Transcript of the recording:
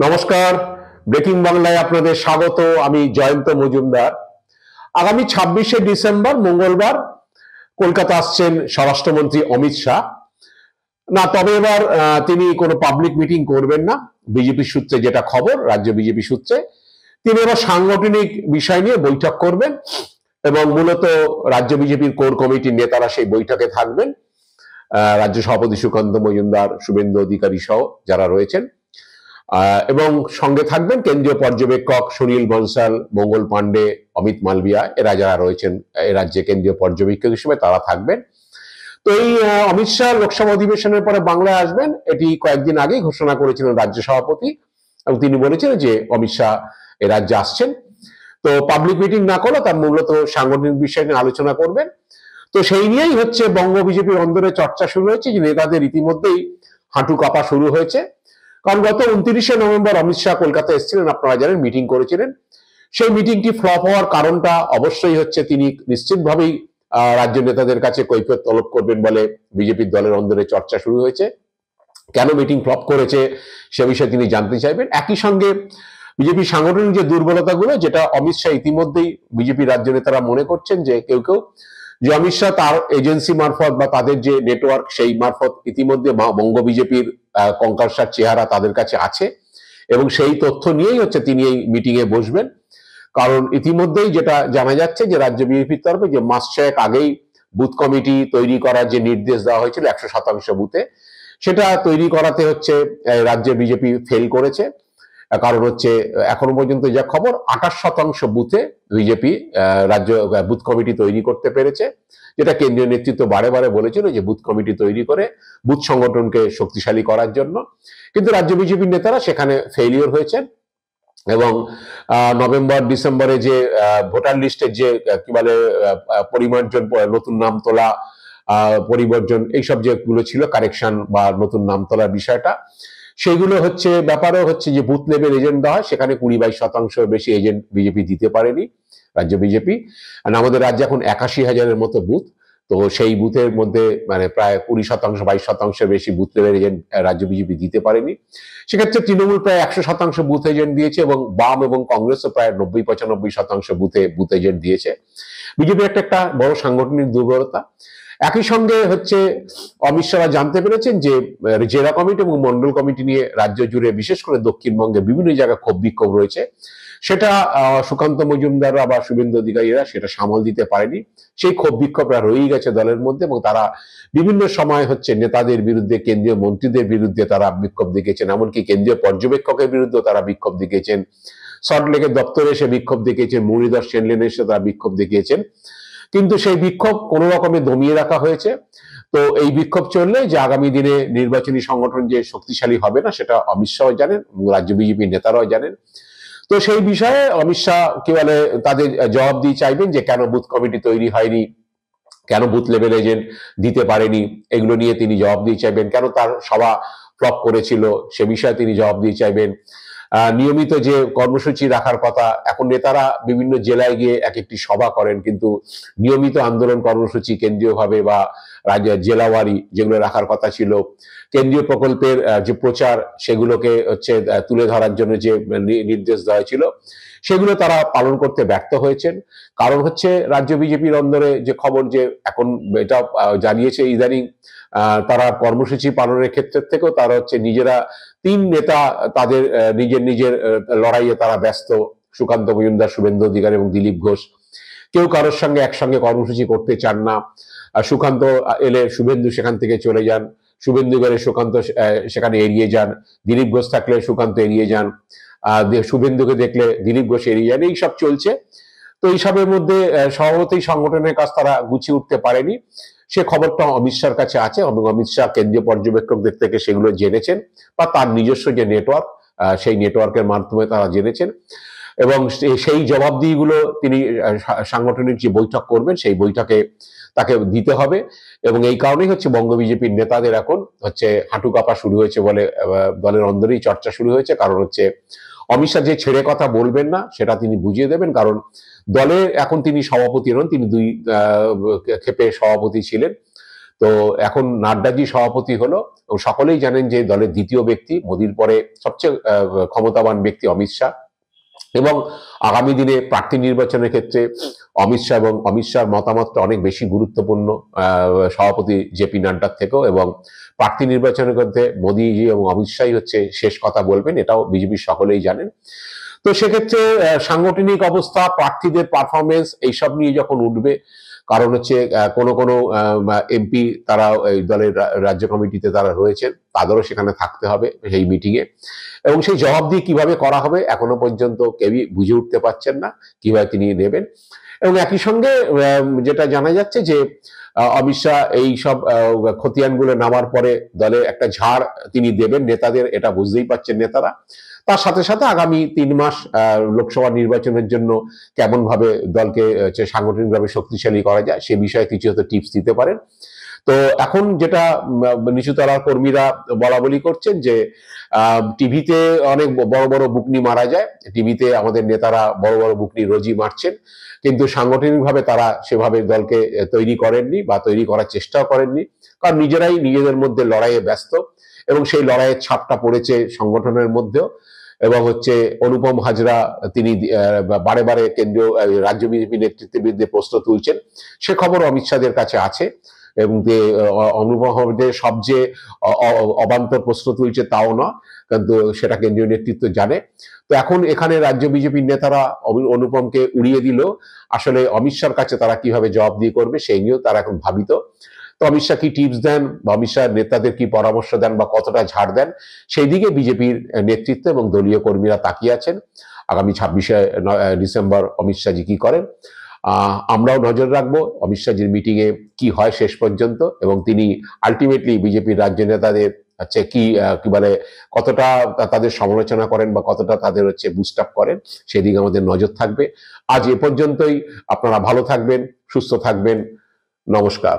নমস্কার, ব্রেকিং বাংলায় আপনাদের স্বাগত। আমি জয়ন্ত মজুমদার। আগামী 26শে ডিসেম্বর মঙ্গলবার কলকাতা আসছেন স্বরাষ্ট্রমন্ত্রী অমিত শাহ। না, তবে এবার তিনি কোনো পাবলিক মিটিং করবেন না, বিজেপি সূত্রে যেটা খবর, রাজ্য বিজেপি সূত্রে। তিনি এবার সাংগঠনিক বিষয় নিয়ে বৈঠক করবেন এবং মূলত রাজ্য বিজেপির কোর কমিটির নেতারা সেই বৈঠকে থাকবেন। রাজ্য সভাপতি সুকান্ত মজুমদার, শুভেন্দু অধিকারী সহ যারা রয়েছেন, এবং সঙ্গে থাকবেন কেন্দ্রীয় পর্যবেক্ষক সুনীল বনসাল, মঙ্গল পাণ্ডে, অমিত মালবিয়া, এরা যারা রয়েছেন এ রাজ্যে কেন্দ্রীয় পর্যবেক্ষক হিসেবে তারা থাকবেন। তো এই অমিত শাহ লোকসভা অধিবেশনের পরে বাংলায় আসবেন, এটি কয়েকদিন আগেই ঘোষণা করেছিলেন রাজ্য সভাপতি, এবং তিনি বলেছিলেন যে অমিত শাহ এ রাজ্যে আসছেন। তো পাবলিক মিটিং না করলে তার মূলত সাংগঠনিক বিষয় নিয়ে আলোচনা করবেন। তো সেই নিয়েই হচ্ছে বঙ্গ বিজেপির অন্দরে চর্চা শুরু হয়েছে, যে নেতাদের ইতিমধ্যেই হাঁটু কাঁপা শুরু হয়েছে। কারণ গত 29শে নভেম্বর অমিত শাহ কলকাতা এসেছিলেন, আপনারা জানেন, মিটিং করেছিলেন। সেই মিটিংটি ফ্লপ হওয়ার কারণটা অবশ্যই হচ্ছে তিনি নিশ্চিতভাবেই রাজ্য নেতাদের কাছে কৈফিয়ত তলব করবেন বলে বিজেপির দলের অন্দরে চর্চা শুরু হয়েছে। কেন মিটিং ফ্লপ করেছে সে বিষয়ে তিনি জানতে চাইবেন। একই সঙ্গে বিজেপি সাংগঠনিক যে দুর্বলতাগুলো, যেটা অমিত শাহ ইতিমধ্যেই বিজেপি রাজ্য নেতারা মনে করছেন যে কেউ যে অমিত শাহ তার এজেন্সি মারফত বা তাদের যে নেটওয়ার্ক সেই মারফত ইতিমধ্যে বঙ্গ বিজেপির কঙ্কালসার চেহারা তাদের কাছে আছে, এবং সেই তথ্য নিয়েই হচ্ছে তিনি এই মিটিং এ বসবেন। কারণ ইতিমধ্যেই যেটা জানা যাচ্ছে যে রাজ্য বিজেপির তরফে যে মাস 6 আগেই বুথ কমিটি তৈরি করার যে নির্দেশ দেওয়া হয়েছিল 100% বুথে, সেটা তৈরি করাতে হচ্ছে রাজ্যে বিজেপি ফেল করেছে। কারণ হচ্ছে এখনো পর্যন্ত যা খবর 28% বুথে বিজেপি রাজ্য বুথ কমিটি তৈরি করতে পেরেছে, যেটা কেন্দ্রীয় নেতৃত্ব বারে বারে বলেছিল যে বুথ কমিটি তৈরি করে বুথ সংগঠনকে শক্তিশালী করার জন্য। কিন্তু রাজ্য বিজেপির নেতারা সেখানে ফেলিওর হয়েছেন, এবং নভেম্বর ডিসেম্বরে যে ভোটার লিস্টের যে কি বলে পরিমার্জন, নতুন নাম তোলা, পরিবর্জন, এইসব যেগুলো ছিল কারেকশন বা নতুন নাম তোলার বিষয়টা, সেগুলো হচ্ছে ব্যাপারও হচ্ছে যে বুথ লেভেল এজেন্ট দেওয়া হয়, সেখানে 20-22% বেশি এজেন্ট বিজেপি দিতে পারেনি রাজ্য বিজেপি। আর আমাদের রাজ্যে এখন 81,000-এর মতো বুথ, তো সেই বুথের মধ্যে মানে প্রায় 20%-22% বেশি বুথ লেভেল এজেন্ট রাজ্য বিজেপি দিতে পারেনি। সেক্ষেত্রে তৃণমূল প্রায় 100% বুথ এজেন্ট দিয়েছে, এবং বাম এবং কংগ্রেসও প্রায় 90-95% বুথ এজেন্ট দিয়েছে। বিজেপির একটা বড় সাংগঠনিক দুর্বলতা। একই সঙ্গে হচ্ছে অমিত শাহ জানতে পেরেছেন যে জেলা কমিটি এবং মন্ডল কমিটি নিয়ে রাজ্য জুড়ে, বিশেষ করে দক্ষিণবঙ্গে বিভিন্ন জায়গায় ক্ষোভ বিক্ষোভ রয়েছে, সেটা সুকান্ত মজুমদাররা বা শুভেন্দু অধিকারীরা সেটা সামাল দিতে পারেনি। সেই ক্ষোভ বিক্ষোভরা রয়েই গেছে দলের মধ্যে, এবং তারা বিভিন্ন সময় হচ্ছে নেতাদের বিরুদ্ধে, কেন্দ্রীয় মন্ত্রীদের বিরুদ্ধে তারা বিক্ষোভ দেখিয়েছেন, এমনকি কেন্দ্রীয় পর্যবেক্ষকের বিরুদ্ধে তারা বিক্ষোভ দেখিয়েছেন, সল্টলেকের দপ্তরে এসে বিক্ষোভ দেখিয়েছেন, মুরলীধর সেন লেনে এসে তারা বিক্ষোভ দেখিয়েছেন। কিন্তু সেই বিক্ষোভ কোনো রকমে দমিয়ে রাখা হয়েছে। তো এই বিক্ষোভ চললে যে আগামী দিনে নির্বাচনী সংগঠন যে শক্তিশালী হবে না, সেটা অমিত শাহ জানেন, রাজ্য বিজেপির নেতারাও জানেন। তো সেই বিষয়ে অমিত শাহ কি বলে তাদের জবাব দিয়ে চাইবেন যে কেন বুথ কমিটি তৈরি হয়নি, কেন বুথ লেভেল এজেন্ট দিতে পারেনি, এগুলো নিয়ে তিনি জবাব দিয়ে চাইবেন। কেন তার সভা ফ্লপ করেছিল সে বিষয়ে তিনি জবাব দিয়ে চাইবেন। নিয়মিত যে কর্মসূচি রাখার কথা, এখন নেতারা বিভিন্ন জেলায় গিয়ে এক একটি সভা করেন, কিন্তু নিয়মিত আন্দোলন কর্মসূচি কেন্দ্রীয়ভাবে বা জেলাওয়ারি যেগুলো রাখার কথা ছিল, কেন্দ্রীয় প্রকল্পের যে প্রচার সেগুলোকে হচ্ছে তুলে ধরার জন্য যে নির্দেশ দেওয়া হয়েছিল, সেগুলো তারা পালন করতে ব্যর্থ হয়েছেন। কারণ হচ্ছে রাজ্য বিজেপির অন্দরে যে খবর, যে এখন এটা জানিয়েছে ইদানিং তারা কর্মসূচি পালনের ক্ষেত্রে থেকেও তারা হচ্ছে নিজেরা 3 নেতা তাদের নিজের লড়াইয়ে তারা ব্যস্ত, সুকান্ত মজুমদার, শুভেন্দু অধিকারী এবং দিলীপ ঘোষ। কেউ কারোর সঙ্গে একসঙ্গে কর্মসূচি করতে চান না। সুকান্ত এলে শুভেন্দু সেখান থেকে চলে যান, শুভেন্দু গেলে সুকান্ত সেখানে এড়িয়ে যান, দিলীপ ঘোষ থাকলে সুকান্ত এড়িয়ে যান, শুভেন্দুকে দেখলে দিলীপ ঘোষ এড়িয়ে যান, এইসব চলছে। তো এইসবের মধ্যে স্বভাবতই সংগঠনের কাজ তারা গুছিয়ে উঠতে পারেনি। সে খবরটা অমিত শাহর কাছে আছে, এবং অমিত শাহ কেন্দ্রীয় পর্যবেক্ষকদের থেকে সেগুলো জেনেছেন, বা তার নিজস্ব যে নেটওয়ার্ক সেই নেটওয়ার্কের মাধ্যমে তারা জেনেছেন, এবং সেই জবাবদিহিগুলো তিনি সাংগঠনিক যে বৈঠক করবেন সেই বৈঠকে তাকে দিতে হবে। এবং এই কারণেই হচ্ছে বঙ্গ বিজেপির নেতাদের এখন হচ্ছে হাঁটু কাঁপা শুরু হয়েছে বলে দলের অন্দরেই চর্চা শুরু হয়েছে। কারণ হচ্ছে অমিত শাহ যে ছেড়ে কথা বলবেন না সেটা তিনি বুঝিয়ে দেবেন। কারণ দলে এখন তিনি সভাপতি নন, তিনি 2 ক্ষেপে সভাপতি ছিলেন। তো এখন নাড্ডাজি সভাপতি হলো এবং সকলেই জানেন যে দলের দ্বিতীয় ব্যক্তি, মোদির পরে সবচেয়ে ক্ষমতাবান ব্যক্তি অমিত শাহ। এবং আগামী দিনে প্রার্থী নির্বাচনের ক্ষেত্রে অমিত শাহ এবং অমিত শাহর মতামতটা অনেক বেশি গুরুত্বপূর্ণ সভাপতি জেপি নাড্ডার থেকেও। এবং প্রার্থী নির্বাচনের ক্ষেত্রে মোদীজি এবং অমিত শাহই হচ্ছে শেষ কথা বলবেন, এটাও বিজেপির সকলেই জানেন। তো সেক্ষেত্রে সাংগঠনিক অবস্থা, প্রার্থীদের পারফরমেন্স এইসব নিয়ে যখন উঠবে, কারণ হচ্ছে কোনো কোনো এমপি তারা এই দলের রাজ্য কমিটিতে তারা রয়েছেন, তাদেরও সেখানে থাকতে হবে সেই মিটিংয়ে, এবং সেই জবাবদিহি কিভাবে করা হবে এখনো পর্যন্ত কেউই বুঝে উঠতে পারছেন না কিভাবে তিনি নেবেন। এবং একই সঙ্গে যেটা জানা যাচ্ছে যে অমিত শাহ এই সব খতিয়ানগুলো নামার পরে দলে একটা ঝাড় তিনি দেবেন নেতাদের, এটা বুঝতেই পারছেন নেতারা। তার সাথে সাথে আগামী 3 মাস লোকসভা নির্বাচনের জন্য কেমন ভাবে দলকে সাংগঠনিকভাবে শক্তিশালী করা যায় সে বিষয়ে কিছু হয়তো টিপস দিতে পারেন। তো এখন যেটা নিচুতলার কর্মীরা বলা বলি করছেন যে টিভিতে অনেক বড় বড় বুকনি মারা যায়, টিভিতে আমাদের নেতারা বড় বড় বুকনি রোজই মারছেন, কিন্তু সাংগঠনিকভাবে তারা সেভাবে দলকে তৈরি করেননি বা তৈরি করার চেষ্টাও করেননি, কারণ নিজেরাই নিজেদের মধ্যে লড়াইয়ে ব্যস্ত এবং সেই লড়াইয়ের ছাপটা পড়েছে সংগঠনের মধ্যেও। এবং হচ্ছে অনুপম হাজরা তিনি বারে বারে কেন্দ্রীয় রাজ্য বিজেপি নেতৃত্বের বিরুদ্ধে প্রশ্ন তুলছেন, সে খবর অমিত শাহের কাছে আছে। এবং যে অনুপম হাজরা সবচেয়ে অবান্তর প্রশ্ন তুলছে তাও না, কিন্তু সেটা কেন্দ্রীয় নেতৃত্ব জানে। তো এখন এখানে রাজ্য বিজেপির নেতারা অনুপমকে উড়িয়ে দিল, আসলে অমিত শাহর কাছে তারা কিভাবে জবাব দিয়ে করবে সেই নিয়েও তারা এখন ভাবিত। তো অমিত শাহ কি টিপস দেন বা অমিত শাহ নেতাদের কি পরামর্শ দেন বা কতটা ছাড় দেন, সেই দিকে বিজেপির নেতৃত্ব এবং দলীয় কর্মীরা তাকিয়ে আছেন। আগামী 26শে ডিসেম্বর অমিত শাহজি কি করেন, আমরাও নজর রাখবো অমিত শাহজির মিটিং এ কি হয় শেষ পর্যন্ত, এবং তিনি আলটিমেটলি বিজেপির রাজ্য নেতাদের হচ্ছে কি বলে কতটা তাদের সমালোচনা করেন বা কতটা তাদের হচ্ছে বুস্ট আপ করেন, সেদিকে আমাদের নজর থাকবে। আজ এ পর্যন্তই। আপনারা ভালো থাকবেন, সুস্থ থাকবেন। নমস্কার।